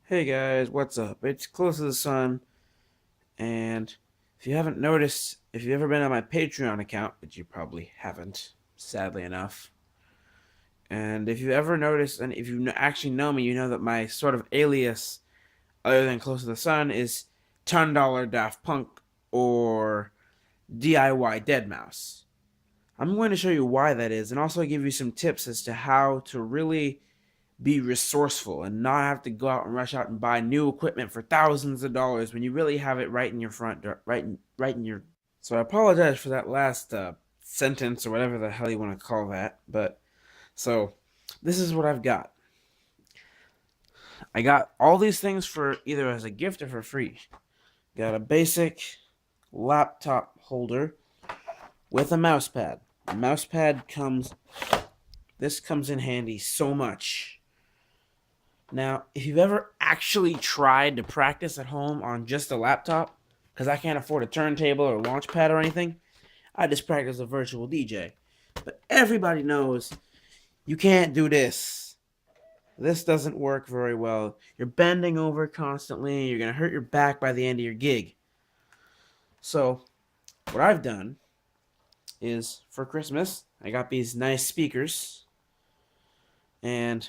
Hey guys, what's up? It's Close to the Sun, and if you haven't noticed, if you've ever been on my Patreon account, which you probably haven't, sadly enough, and if you ever noticed, and if you actually know me, you know that my sort of alias, other than Close to the Sun, is $10 Daft Punk or DIY Deadmau5. I'm going to show you why that is, and also give you some tips as to how to really be resourceful and not have to go out and rush out and buy new equipment for thousands of dollars when you really have it right in your front door, right in your. So I apologize for that last sentence or whatever the hell you want to call that. But so this is what I've got. I got all these things for either as a gift or for free. Got a basic laptop holder with a mouse pad. The mouse pad comes. This comes in handy so much. Now, if you've ever actually tried to practice at home on just a laptop, because I can't afford a turntable or launch pad or anything, I just practice a virtual DJ. But everybody knows you can't do this. This doesn't work very well. You're bending over constantly. You're going to hurt your back by the end of your gig. So, what I've done is for Christmas, I got these nice speakers, and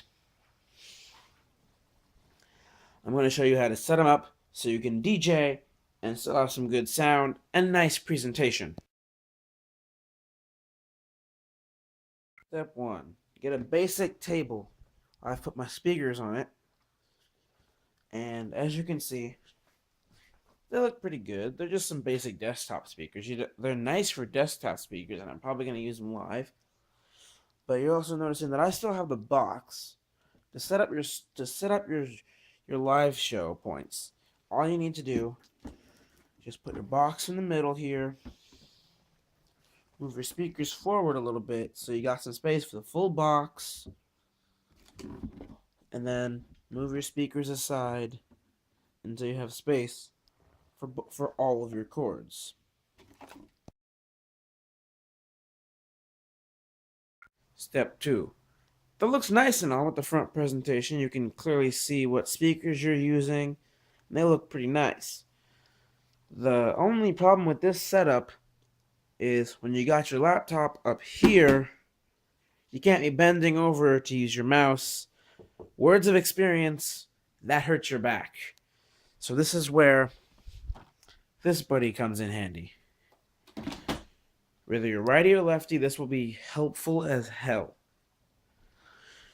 I'm going to show you how to set them up so you can DJ and still have some good sound and nice presentation. Step 1. Get a basic table. I've put my speakers on it, and as you can see, they look pretty good. They're just some basic desktop speakers. They're nice for desktop speakers, and I'm probably going to use them live. But you're also noticing that I still have the box to set up your live show points. All you need to do, just put your box in the middle here. Move your speakers forward a little bit so you got some space for the full box. And then move your speakers aside until you have space for all of your chords. Step 2. That looks nice and all with the front presentation. You can clearly see what speakers you're using. And they look pretty nice. The only problem with this setup is when you got your laptop up here, you can't be bending over to use your mouse. Words of experience, that hurts your back. So this is where this buddy comes in handy. Whether you're righty or lefty, this will be helpful as hell.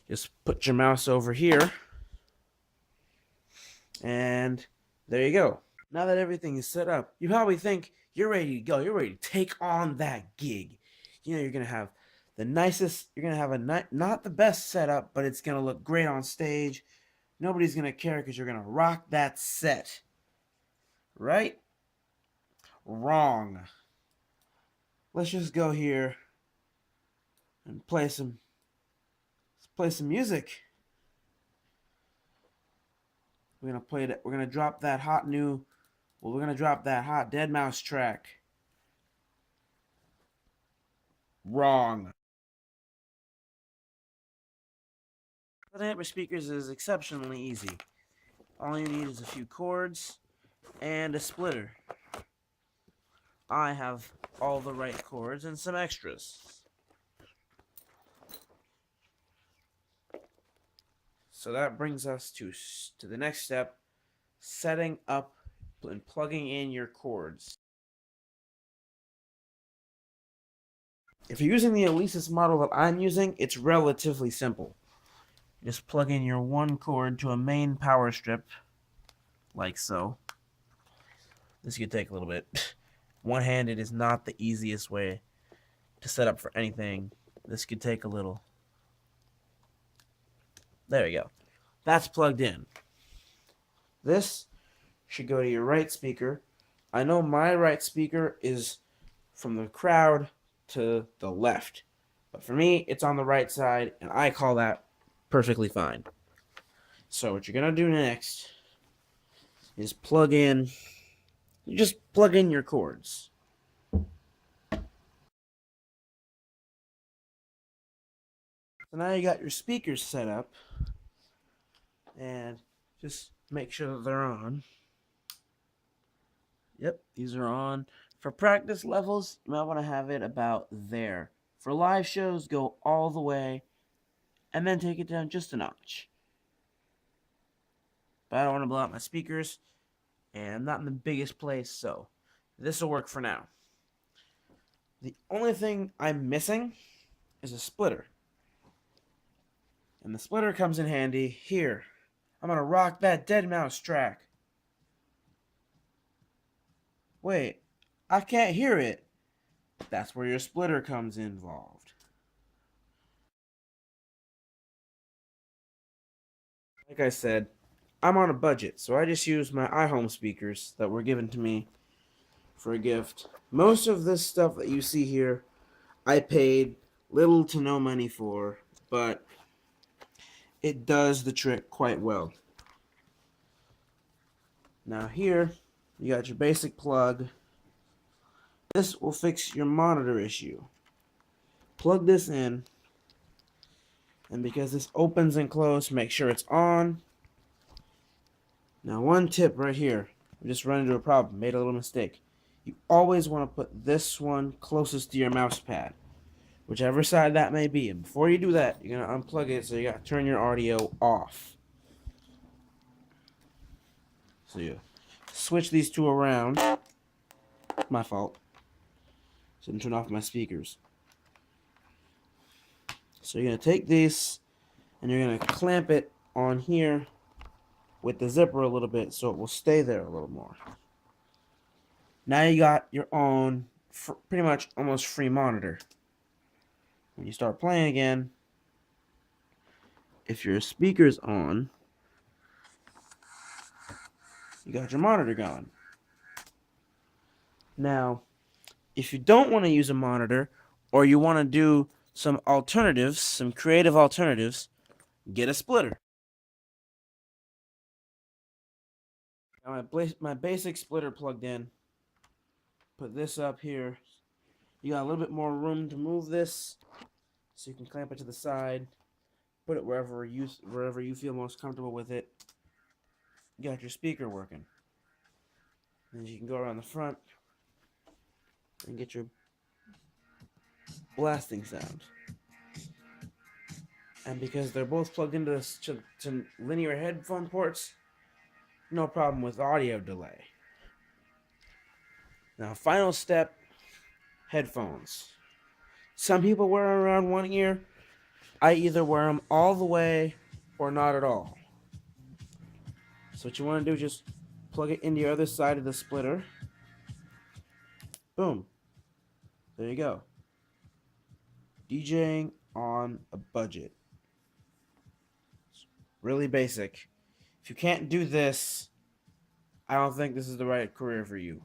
Just put your mouse over here, and there you go. Now that everything is set up, you probably think you're ready to go. You're ready to take on that gig. You know, you're going to have the nicest, you're going to have not the best setup, but it's going to look great on stage. Nobody's going to care because you're going to rock that set. Right? Wrong. Let's just go here and play some music. We're gonna drop that hot Deadmau5 track. Wrong. Setting up your speakers is exceptionally easy. All you need is a few chords and a splitter. I have all the right chords and some extras. So that brings us to the next step, setting up and plugging in your chords. If you're using the Alesis model that I'm using, it's relatively simple. Just plug in your one chord to a main power strip, like so. This could take a little bit. One-handed is not the easiest way to set up for anything. This could take a little. There we go. That's plugged in. This should go to your right speaker. I know my right speaker is from the crowd to the left, but for me, it's on the right side, and I call that perfectly fine. So what you're going to do next is just plug in your chords. So now you got your speakers set up, and if Just make sure that they're on. Yep, these are on. For practice levels, you might want to have it about there. For live shows, go all the way and then take it down just a notch. But I don't want to blow out my speakers, and I'm not in the biggest place, so this will work for now. The only thing I'm missing is a splitter. And the splitter comes in handy here. I'm going to rock that dead mouse track. Wait, I can't hear it. That's where your splitter comes involved. Like I said, I'm on a budget, so I just use my iHome speakers that were given to me for a gift. Most of this stuff that you see here, I paid little to no money for, but it does the trick quite well. Now here, you got your basic plug. This will fix your monitor issue. Plug this in, and because this opens and closes, make sure it's on. Now one tip right here, I just run into a problem, made a little mistake. You always want to put this one closest to your mouse pad, whichever side that may be. And before you do that, you're going to unplug it, so you got to turn your audio off. So you switch these two around. My fault. Didn't turn off my speakers. So you're going to take these and you're going to clamp it on here with the zipper a little bit so it will stay there a little more. Now you got your own pretty much almost free monitor. When you start playing again, if your speaker's on, you got your monitor going. Now, if you don't want to use a monitor, or you want to do some alternatives, some creative alternatives, get a splitter. Now my basic splitter plugged in. Put this up here. You got a little bit more room to move this, so you can clamp it to the side. Put it wherever you feel most comfortable with it. You got your speaker working. And you can go around the front and get your blasting sound. And because they're both plugged into to linear headphone ports, no problem with audio delay. Now, final step, headphones. Some people wear them around one ear. I either wear them all the way or not at all. So what you want to do is just plug it into the other side of the splitter. Boom. There you go. DJing on a budget. It's really basic. If you can't do this, I don't think this is the right career for you.